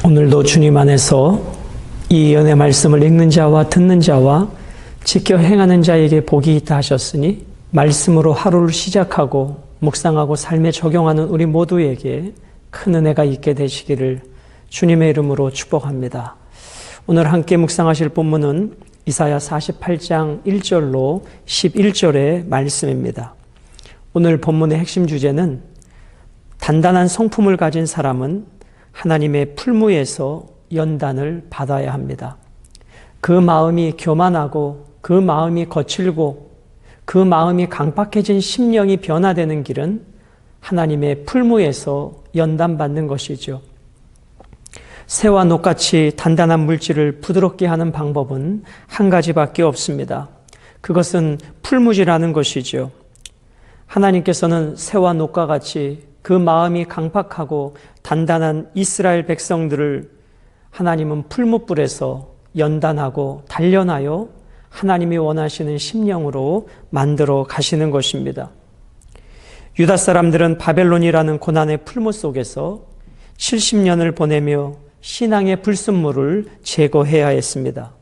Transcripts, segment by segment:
오늘도 주님 안에서 이 연의 말씀을 읽는 자와 듣는 자와 지켜 행하는 자에게 복이 있다 하셨으니 말씀으로 하루를 시작하고 묵상하고 삶에 적용하는 우리 모두에게 큰 은혜가 있게 되시기를 주님의 이름으로 축복합니다. 오늘 함께 묵상하실 본문은 이사야 48장 1절로 11절의 말씀입니다. 오늘 본문의 핵심 주제는 단단한 성품을 가진 사람은 하나님의 풀무에서 연단을 받아야 합니다. 그 마음이 교만하고 그 마음이 거칠고 그 마음이 강팍해진 심령이 변화되는 길은 하나님의 풀무에서 연단받는 것이죠. 새와 녹같이 단단한 물질을 부드럽게 하는 방법은 한 가지밖에 없습니다. 그것은 풀무질하는 것이죠. 하나님께서는 새와 녹과 같이 그 마음이 강팍하고 단단한 이스라엘 백성들을 하나님은 풀무불에서 연단하고 단련하여 하나님이 원하시는 심령으로 만들어 가시는 것입니다. 유다 사람들은 바벨론이라는 고난의 풀무 속에서 70년을 보내며 신앙의 불순물을 제거해야 했습니다.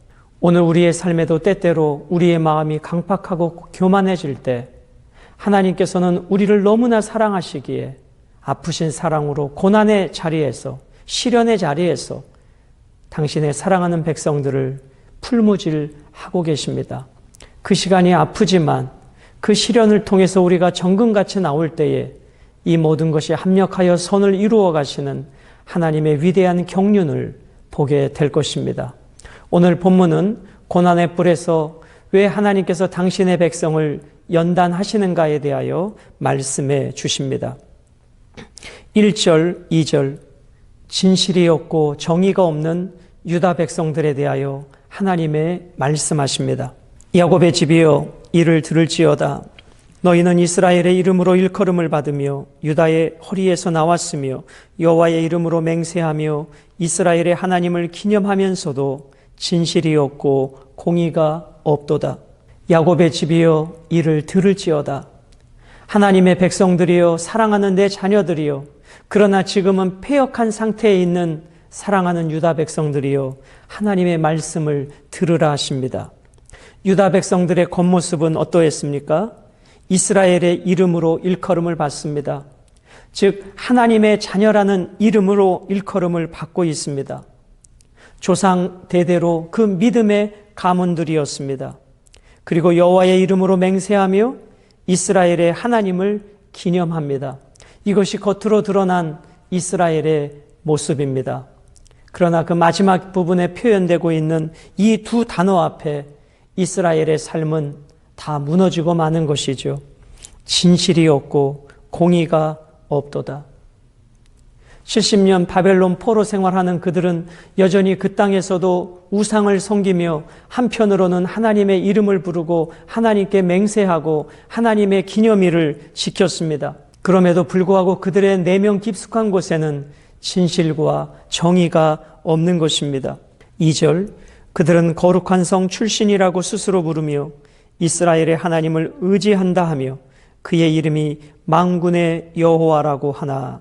오늘 우리의 삶에도 때때로 우리의 마음이 강팍하고 교만해질 때 하나님께서는 우리를 너무나 사랑하시기에 아프신 사랑으로 고난의 자리에서 시련의 자리에서 당신의 사랑하는 백성들을 풀무질하고 계십니다. 그 시간이 아프지만 그 시련을 통해서 우리가 정금같이 나올 때에 이 모든 것이 합력하여 선을 이루어 가시는 하나님의 위대한 경륜을 보게 될 것입니다. 오늘 본문은 고난의 뿔에서 왜 하나님께서 당신의 백성을 연단하시는가에 대하여 말씀해 주십니다. 1절, 2절 진실이 없고 정의가 없는 유다 백성들에 대하여 하나님의 말씀하십니다. 야곱의 집이여 이를 들을지어다. 너희는 이스라엘의 이름으로 일컬음을 받으며 유다의 허리에서 나왔으며 여호와의 이름으로 맹세하며 이스라엘의 하나님을 기념하면서도 진실이 없고 공의가 없도다. 야곱의 집이여 이를 들을지어다. 하나님의 백성들이여 사랑하는 내 자녀들이여 그러나 지금은 패역한 상태에 있는 사랑하는 유다 백성들이여 하나님의 말씀을 들으라 하십니다. 유다 백성들의 겉모습은 어떠했습니까? 이스라엘의 이름으로 일컬음을 받습니다. 즉 하나님의 자녀라는 이름으로 일컬음을 받고 있습니다. 조상 대대로 그 믿음의 가문들이었습니다. 그리고 여호와의 이름으로 맹세하며 이스라엘의 하나님을 기념합니다. 이것이 겉으로 드러난 이스라엘의 모습입니다. 그러나 그 마지막 부분에 표현되고 있는 이 두 단어 앞에 이스라엘의 삶은 다 무너지고 마는 것이죠. 진실이 없고 공의가 없도다. 70년 바벨론 포로 생활하는 그들은 여전히 그 땅에서도 우상을 섬기며 한편으로는 하나님의 이름을 부르고 하나님께 맹세하고 하나님의 기념일을 지켰습니다. 그럼에도 불구하고 그들의 내면 깊숙한 곳에는 진실과 정의가 없는 것입니다. 2절 그들은 거룩한 성 출신이라고 스스로 부르며 이스라엘의 하나님을 의지한다 하며 그의 이름이 만군의 여호와라고 하나.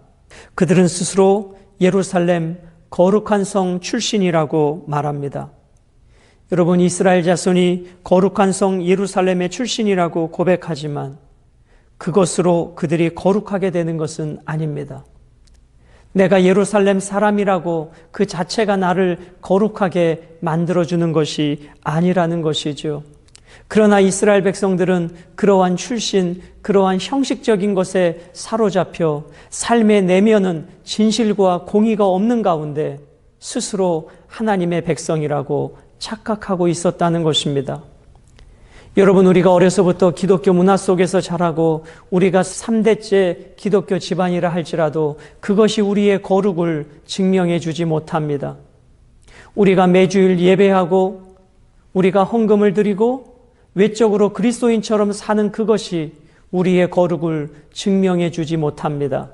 그들은 스스로 예루살렘 거룩한 성 출신이라고 말합니다. 여러분, 이스라엘 자손이 거룩한 성 예루살렘의 출신이라고 고백하지만 그것으로 그들이 거룩하게 되는 것은 아닙니다. 내가 예루살렘 사람이라고 그 자체가 나를 거룩하게 만들어주는 것이 아니라는 것이죠. 그러나 이스라엘 백성들은 그러한 출신, 그러한 형식적인 것에 사로잡혀 삶의 내면은 진실과 공의가 없는 가운데 스스로 하나님의 백성이라고 착각하고 있었다는 것입니다. 여러분, 우리가 어려서부터 기독교 문화 속에서 자라고 우리가 3대째 기독교 집안이라 할지라도 그것이 우리의 거룩을 증명해 주지 못합니다. 우리가 매주일 예배하고 우리가 헌금을 드리고 외적으로 그리스도인처럼 사는 그것이 우리의 거룩을 증명해 주지 못합니다.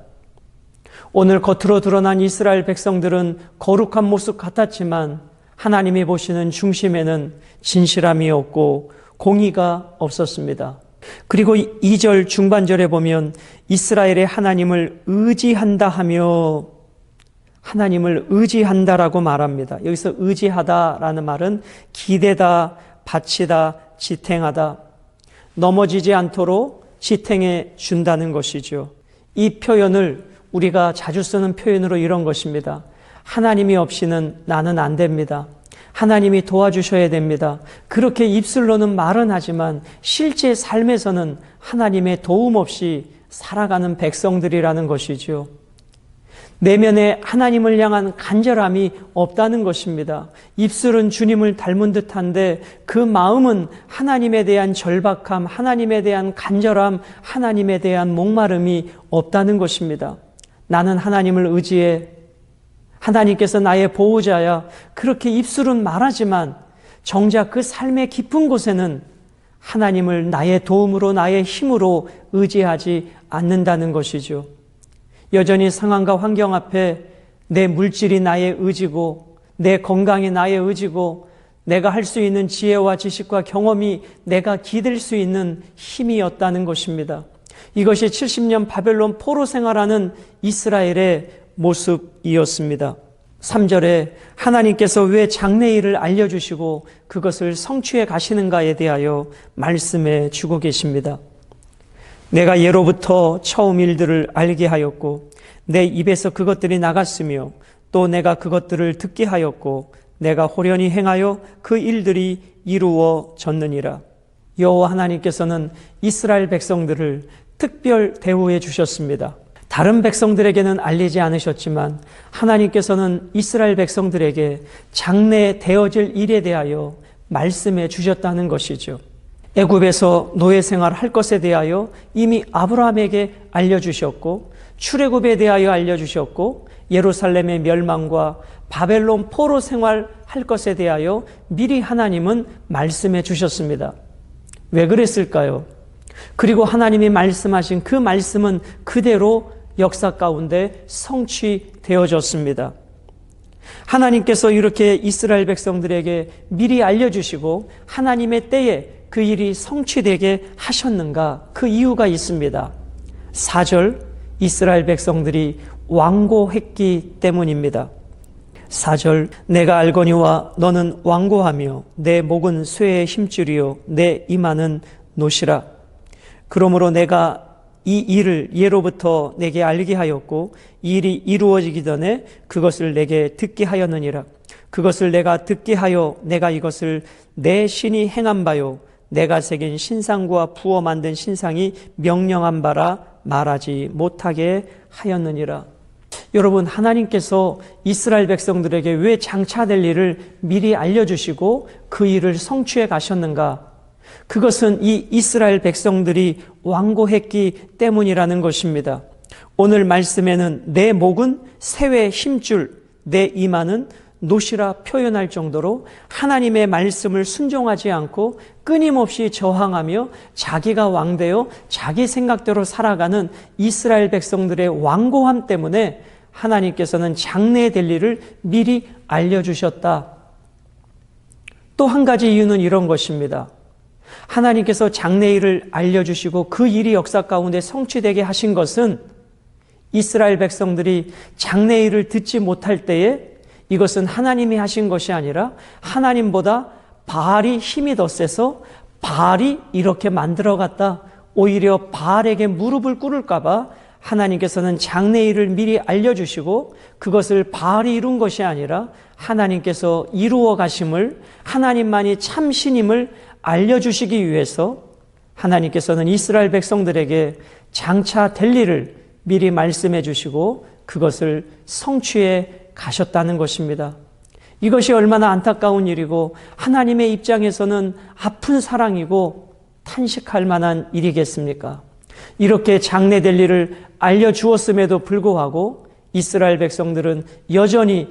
오늘 겉으로 드러난 이스라엘 백성들은 거룩한 모습 같았지만 하나님이 보시는 중심에는 진실함이 없고 공의가 없었습니다. 그리고 2절 중반절에 보면 이스라엘의 하나님을 의지한다 하며 하나님을 의지한다라고 말합니다. 여기서 의지하다라는 말은 기대다, 바치다, 지탱하다, 넘어지지 않도록 지탱해 준다는 것이죠. 이 표현을 우리가 자주 쓰는 표현으로 이런 것입니다. 하나님이 없이는 나는 안 됩니다. 하나님이 도와주셔야 됩니다. 그렇게 입술로는 말은 하지만 실제 삶에서는 하나님의 도움 없이 살아가는 백성들이라는 것이죠. 내면에 하나님을 향한 간절함이 없다는 것입니다. 입술은 주님을 닮은 듯한데 그 마음은 하나님에 대한 절박함, 하나님에 대한 간절함, 하나님에 대한 목마름이 없다는 것입니다. 나는 하나님을 의지해, 하나님께서 나의 보호자야, 그렇게 입술은 말하지만 정작 그 삶의 깊은 곳에는 하나님을 나의 도움으로, 나의 힘으로 의지하지 않는다는 것이죠. 여전히 상황과 환경 앞에 내 물질이 나의 의지고, 내 건강이 나의 의지고, 내가 할 수 있는 지혜와 지식과 경험이 내가 기댈 수 있는 힘이었다는 것입니다. 이것이 70년 바벨론 포로 생활하는 이스라엘의 모습이었습니다. 3절에 하나님께서 왜 장래일을 알려주시고 그것을 성취해 가시는가에 대하여 말씀해 주고 계십니다. 내가 예로부터 처음 일들을 알게 하였고 내 입에서 그것들이 나갔으며 또 내가 그것들을 듣게 하였고 내가 호련히 행하여 그 일들이 이루어졌느니라. 여호와 하나님께서는 이스라엘 백성들을 특별 대우해 주셨습니다. 다른 백성들에게는 알리지 않으셨지만 하나님께서는 이스라엘 백성들에게 장래에 되어질 일에 대하여 말씀해 주셨다는 것이죠. 애굽에서 노예 생활할 것에 대하여 이미 아브라함에게 알려주셨고, 출애굽에 대하여 알려주셨고, 예루살렘의 멸망과 바벨론 포로 생활할 것에 대하여 미리 하나님은 말씀해 주셨습니다. 왜 그랬을까요? 그리고 하나님이 말씀하신 그 말씀은 그대로 역사 가운데 성취되어졌습니다. 하나님께서 이렇게 이스라엘 백성들에게 미리 알려주시고 하나님의 때에 그 일이 성취되게 하셨는가? 그 이유가 있습니다. 4절, 이스라엘 백성들이 완고했기 때문입니다. 4절, 내가 알거니와 너는 완고하며 내 목은 쇠의 힘줄이요 내 이마는 노시라. 그러므로 내가 이 일을 예로부터 내게 알게 하였고 이 일이 이루어지기 전에 그것을 내게 듣게 하였느니라. 그것을 내가 듣게 하여 내가 이것을 내 신이 행한 바요 내가 새긴 신상과 부어 만든 신상이 명령한 바라 말하지 못하게 하였느니라. 여러분, 하나님께서 이스라엘 백성들에게 왜 장차될 일을 미리 알려주시고 그 일을 성취해 가셨는가? 그것은 이 이스라엘 백성들이 완고했기 때문이라는 것입니다. 오늘 말씀에는 내 목은 새의 힘줄, 내 이마는 노시라 표현할 정도로 하나님의 말씀을 순종하지 않고 끊임없이 저항하며 자기가 왕되어 자기 생각대로 살아가는 이스라엘 백성들의 완고함 때문에 하나님께서는 장래에 될 일을 미리 알려주셨다. 또 한 가지 이유는 이런 것입니다. 하나님께서 장래일을 알려주시고 그 일이 역사 가운데 성취되게 하신 것은 이스라엘 백성들이 장래일을 듣지 못할 때에 이것은 하나님이 하신 것이 아니라 하나님보다 바알이 힘이 더 세서 바알이 이렇게 만들어갔다. 오히려 바알에게 무릎을 꿇을까 봐 하나님께서는 장래일을 미리 알려주시고 그것을 바알이 이룬 것이 아니라 하나님께서 이루어 가심을, 하나님만이 참 신임을 알려주시기 위해서 하나님께서는 이스라엘 백성들에게 장차 될 일을 미리 말씀해 주시고 그것을 성취해 가셨다는 것입니다. 이것이 얼마나 안타까운 일이고 하나님의 입장에서는 아픈 사랑이고 탄식할 만한 일이겠습니까? 이렇게 장래될 일을 알려주었음에도 불구하고 이스라엘 백성들은 여전히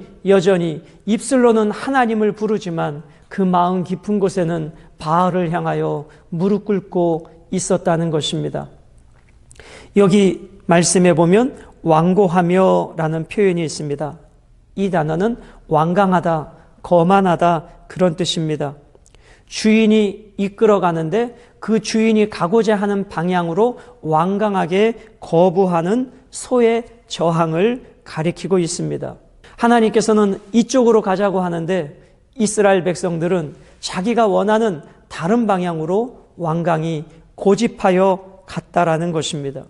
입술로는 하나님을 부르지만 그 마음 깊은 곳에는 바알을 향하여 무릎 꿇고 있었다는 것입니다. 여기 말씀해 보면 완고하며 라는 표현이 있습니다. 이 단어는 완강하다, 거만하다 그런 뜻입니다. 주인이 이끌어가는데 그 주인이 가고자 하는 방향으로 완강하게 거부하는 소의 저항을 가리키고 있습니다. 하나님께서는 이쪽으로 가자고 하는데 이스라엘 백성들은 자기가 원하는 다른 방향으로 완강히 고집하여 갔다라는 것입니다.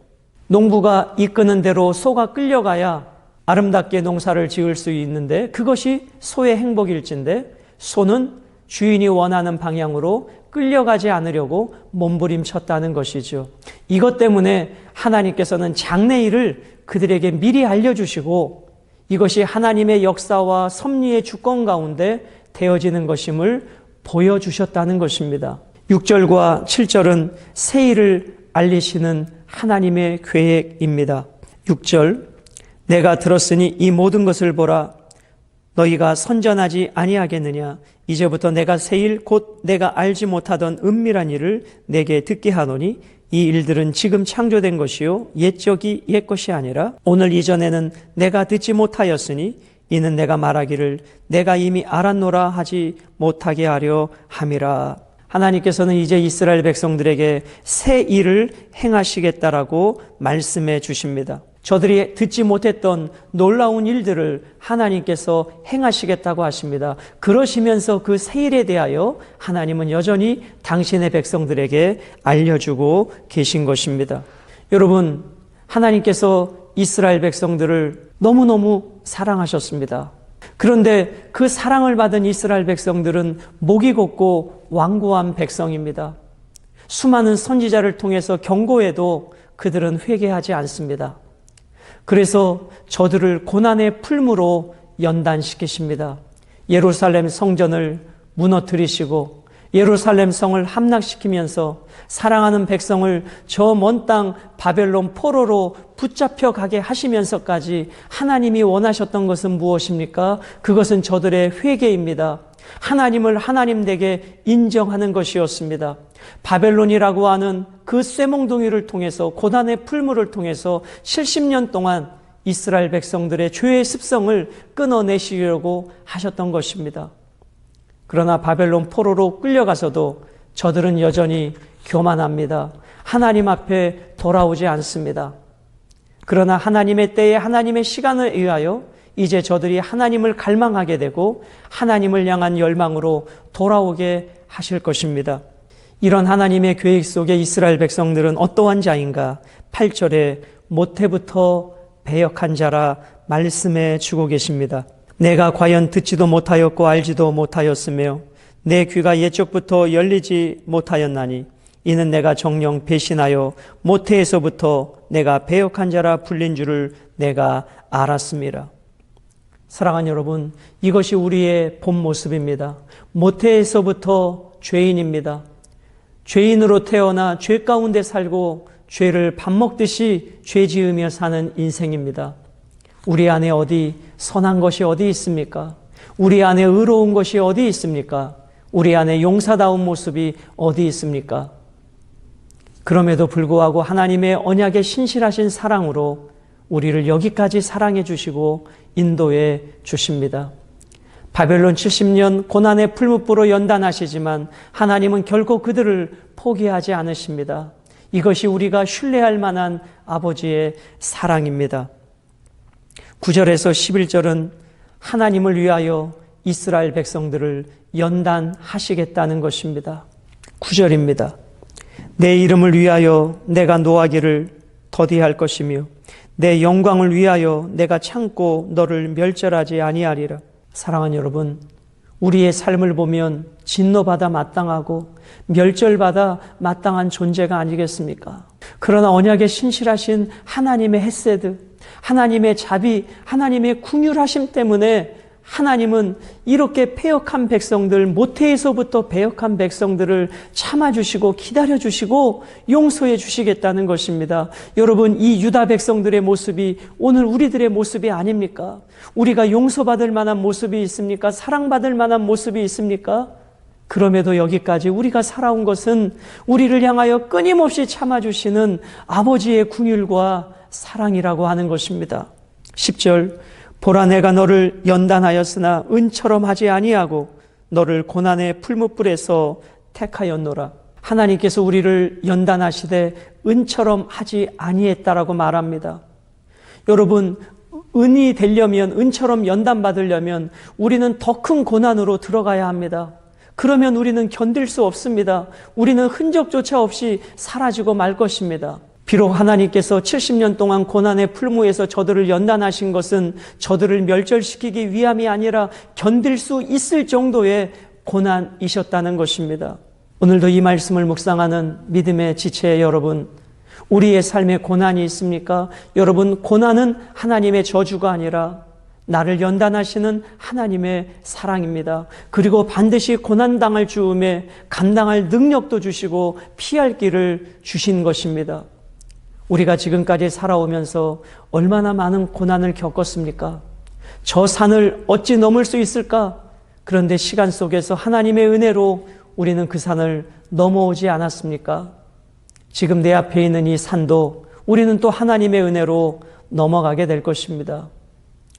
농부가 이끄는 대로 소가 끌려가야 아름답게 농사를 지을 수 있는데 그것이 소의 행복일진데 소는 주인이 원하는 방향으로 끌려가지 않으려고 몸부림쳤다는 것이죠. 이것 때문에 하나님께서는 장래일을 그들에게 미리 알려주시고 이것이 하나님의 역사와 섭리의 주권 가운데 되어지는 것임을 보여주셨다는 것입니다. 6절과 7절은 새 일을 알리시는 하나님의 계획입니다. 6절, 내가 들었으니 이 모든 것을 보라. 너희가 선전하지 아니하겠느냐. 이제부터 내가 새 일 곧 내가 알지 못하던 은밀한 일을 내게 듣게 하노니 이 일들은 지금 창조된 것이요 옛적이 옛것이 아니라 오늘 이전에는 내가 듣지 못하였으니 이는 내가 말하기를 내가 이미 알았노라 하지 못하게 하려 함이라. 하나님께서는 이제 이스라엘 백성들에게 새 일을 행하시겠다라고 말씀해 주십니다. 저들이 듣지 못했던 놀라운 일들을 하나님께서 행하시겠다고 하십니다. 그러시면서 그 새 일에 대하여 하나님은 여전히 당신의 백성들에게 알려주고 계신 것입니다. 여러분, 하나님께서 이스라엘 백성들을 너무너무 사랑하셨습니다. 그런데 그 사랑을 받은 이스라엘 백성들은 목이 곱고 완고한 백성입니다. 수많은 선지자를 통해서 경고해도 그들은 회개하지 않습니다. 그래서 저들을 고난의 풀무로 연단시키십니다. 예루살렘 성전을 무너뜨리시고 예루살렘 성을 함락시키면서 사랑하는 백성을 저 먼 땅 바벨론 포로로 붙잡혀 가게 하시면서까지 하나님이 원하셨던 것은 무엇입니까? 그것은 저들의 회개입니다. 하나님을 하나님되게 인정하는 것이었습니다. 바벨론이라고 하는 그 쇠몽둥이를 통해서 고난의 풀무를 통해서 70년 동안 이스라엘 백성들의 죄의 습성을 끊어내시려고 하셨던 것입니다. 그러나 바벨론 포로로 끌려가서도 저들은 여전히 교만합니다. 하나님 앞에 돌아오지 않습니다. 그러나 하나님의 때에 하나님의 시간을 의하여 이제 저들이 하나님을 갈망하게 되고 하나님을 향한 열망으로 돌아오게 하실 것입니다. 이런 하나님의 계획 속에 이스라엘 백성들은 어떠한 자인가? 8절에 모태부터 배역한 자라 말씀해 주고 계십니다. 내가 과연 듣지도 못하였고 알지도 못하였으며 내 귀가 옛적부터 열리지 못하였나니 이는 내가 정녕 배신하여 모태에서부터 내가 배역한 자라 불린 줄을 내가 알았습니다. 사랑하는 여러분, 이것이 우리의 본 모습입니다. 모태에서부터 죄인입니다. 죄인으로 태어나 죄 가운데 살고 죄를 밥 먹듯이 죄 지으며 사는 인생입니다. 우리 안에 어디 선한 것이 어디 있습니까? 우리 안에 의로운 것이 어디 있습니까? 우리 안에 용사다운 모습이 어디 있습니까? 그럼에도 불구하고 하나님의 언약에 신실하신 사랑으로 우리를 여기까지 사랑해 주시고 인도해 주십니다. 바벨론 70년 고난의 풀무불로 연단하시지만 하나님은 결코 그들을 포기하지 않으십니다. 이것이 우리가 신뢰할 만한 아버지의 사랑입니다. 9절에서 11절은 하나님을 위하여 이스라엘 백성들을 연단하시겠다는 것입니다. 9절입니다. 내 이름을 위하여 내가 노하기를 더디할 것이며 내 영광을 위하여 내가 참고 너를 멸절하지 아니하리라. 사랑하는 여러분, 우리의 삶을 보면 진노받아 마땅하고 멸절받아 마땅한 존재가 아니겠습니까? 그러나 언약에 신실하신 하나님의 헤세드, 하나님의 자비, 하나님의 긍휼하심 때문에 하나님은 이렇게 패역한 백성들, 모태에서부터 패역한 백성들을 참아주시고 기다려주시고 용서해 주시겠다는 것입니다. 여러분, 이 유다 백성들의 모습이 오늘 우리들의 모습이 아닙니까? 우리가 용서받을 만한 모습이 있습니까? 사랑받을 만한 모습이 있습니까? 그럼에도 여기까지 우리가 살아온 것은 우리를 향하여 끊임없이 참아주시는 아버지의 긍휼과 사랑이라고 하는 것입니다. 10절, 보라 내가 너를 연단하였으나 은처럼 하지 아니하고 너를 고난의 풀무불에서 택하였노라. 하나님께서 우리를 연단하시되 은처럼 하지 아니했다라고 말합니다. 여러분, 은이 되려면, 은처럼 연단받으려면 우리는 더 큰 고난으로 들어가야 합니다. 그러면 우리는 견딜 수 없습니다. 우리는 흔적조차 없이 사라지고 말 것입니다. 비록 하나님께서 70년 동안 고난의 풀무에서 저들을 연단하신 것은 저들을 멸절시키기 위함이 아니라 견딜 수 있을 정도의 고난이셨다는 것입니다. 오늘도 이 말씀을 묵상하는 믿음의 지체 여러분, 우리의 삶에 고난이 있습니까? 여러분, 고난은 하나님의 저주가 아니라 나를 연단하시는 하나님의 사랑입니다. 그리고 반드시 고난당할 즈음에 감당할 능력도 주시고 피할 길을 주신 것입니다. 우리가 지금까지 살아오면서 얼마나 많은 고난을 겪었습니까? 저 산을 어찌 넘을 수 있을까? 그런데 시간 속에서 하나님의 은혜로 우리는 그 산을 넘어오지 않았습니까? 지금 내 앞에 있는 이 산도 우리는 또 하나님의 은혜로 넘어가게 될 것입니다.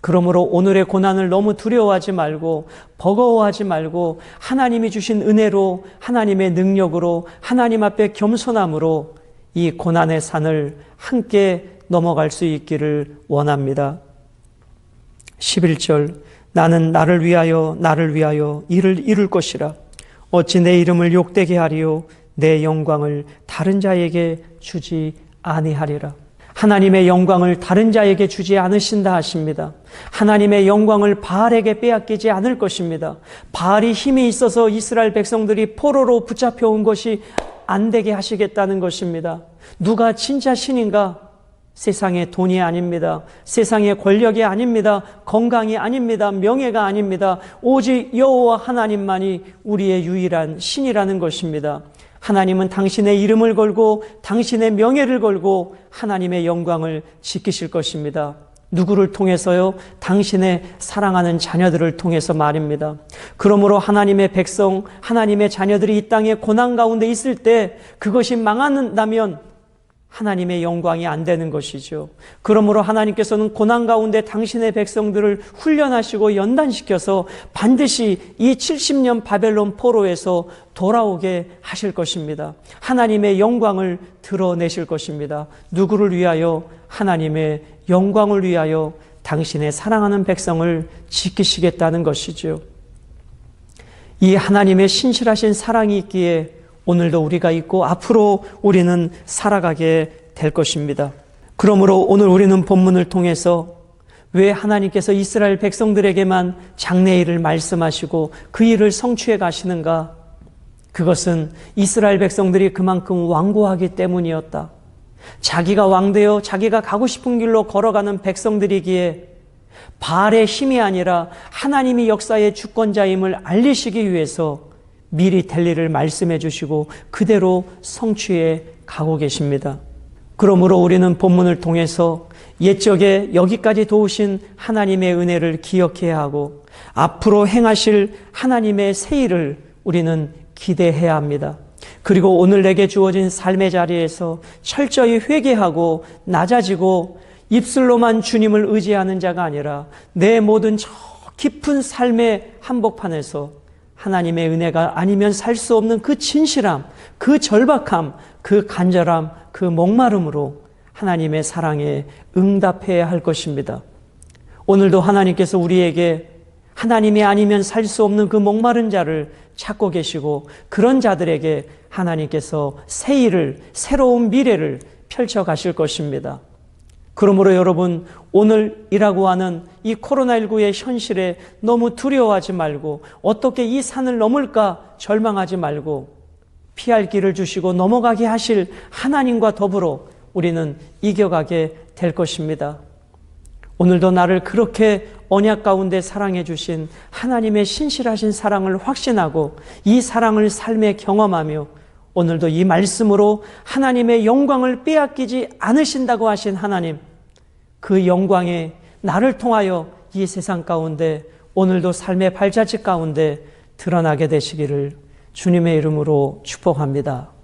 그러므로 오늘의 고난을 너무 두려워하지 말고 버거워하지 말고 하나님이 주신 은혜로, 하나님의 능력으로, 하나님 앞에 겸손함으로 이 고난의 산을 함께 넘어갈 수 있기를 원합니다. 11절, 나는 나를 위하여 이를 이룰 것이라. 어찌 내 이름을 욕되게 하리요 내 영광을 다른 자에게 주지 아니하리라. 하나님의 영광을 다른 자에게 주지 않으신다 하십니다. 하나님의 영광을 바알에게 빼앗기지 않을 것입니다. 바알이 힘이 있어서 이스라엘 백성들이 포로로 붙잡혀온 것이 안 되게 하시겠다는 것입니다. 누가 진짜 신인가? 세상의 돈이 아닙니다. 세상의 권력이 아닙니다. 건강이 아닙니다. 명예가 아닙니다. 오직 여호와 하나님만이 우리의 유일한 신이라는 것입니다. 하나님은 당신의 이름을 걸고 당신의 명예를 걸고 하나님의 영광을 지키실 것입니다. 누구를 통해서요? 당신의 사랑하는 자녀들을 통해서 말입니다. 그러므로 하나님의 백성, 하나님의 자녀들이 이 땅에 고난 가운데 있을 때 그것이 망한다면 하나님의 영광이 안 되는 것이죠. 그러므로 하나님께서는 고난 가운데 당신의 백성들을 훈련하시고 연단시켜서 반드시 이 70년 바벨론 포로에서 돌아오게 하실 것입니다. 하나님의 영광을 드러내실 것입니다. 누구를 위하여? 하나님의 영광을 위하여 당신의 사랑하는 백성을 지키시겠다는 것이죠. 이 하나님의 신실하신 사랑이 있기에 오늘도 우리가 있고 앞으로 우리는 살아가게 될 것입니다. 그러므로 오늘 우리는 본문을 통해서 왜 하나님께서 이스라엘 백성들에게만 장래일을 말씀하시고 그 일을 성취해 가시는가? 그것은 이스라엘 백성들이 그만큼 완고하기 때문이었다. 자기가 왕되어 자기가 가고 싶은 길로 걸어가는 백성들이기에 바알의 힘이 아니라 하나님이 역사의 주권자임을 알리시기 위해서 미리 될 일을 말씀해 주시고 그대로 성취해 가고 계십니다. 그러므로 우리는 본문을 통해서 옛적에 여기까지 도우신 하나님의 은혜를 기억해야 하고 앞으로 행하실 하나님의 새 일을 우리는 기대해야 합니다. 그리고 오늘 내게 주어진 삶의 자리에서 철저히 회개하고 낮아지고 입술로만 주님을 의지하는 자가 아니라 내 모든 저 깊은 삶의 한복판에서 하나님의 은혜가 아니면 살 수 없는 그 진실함, 그 절박함, 그 간절함, 그 목마름으로 하나님의 사랑에 응답해야 할 것입니다. 오늘도 하나님께서 우리에게 하나님이 아니면 살 수 없는 그 목마른 자를 찾고 계시고 그런 자들에게 하나님께서 새 일을, 새로운 미래를 펼쳐 가실 것입니다. 그러므로 여러분, 오늘이라고 하는 이 코로나19의 현실에 너무 두려워하지 말고 어떻게 이 산을 넘을까 절망하지 말고 피할 길을 주시고 넘어가게 하실 하나님과 더불어 우리는 이겨가게 될 것입니다. 오늘도 나를 그렇게 언약 가운데 사랑해 주신 하나님의 신실하신 사랑을 확신하고 이 사랑을 삶에 경험하며 오늘도 이 말씀으로 하나님의 영광을 빼앗기지 않으신다고 하신 하나님, 그 영광에 나를 통하여 이 세상 가운데 오늘도 삶의 발자취 가운데 드러나게 되시기를 주님의 이름으로 축복합니다.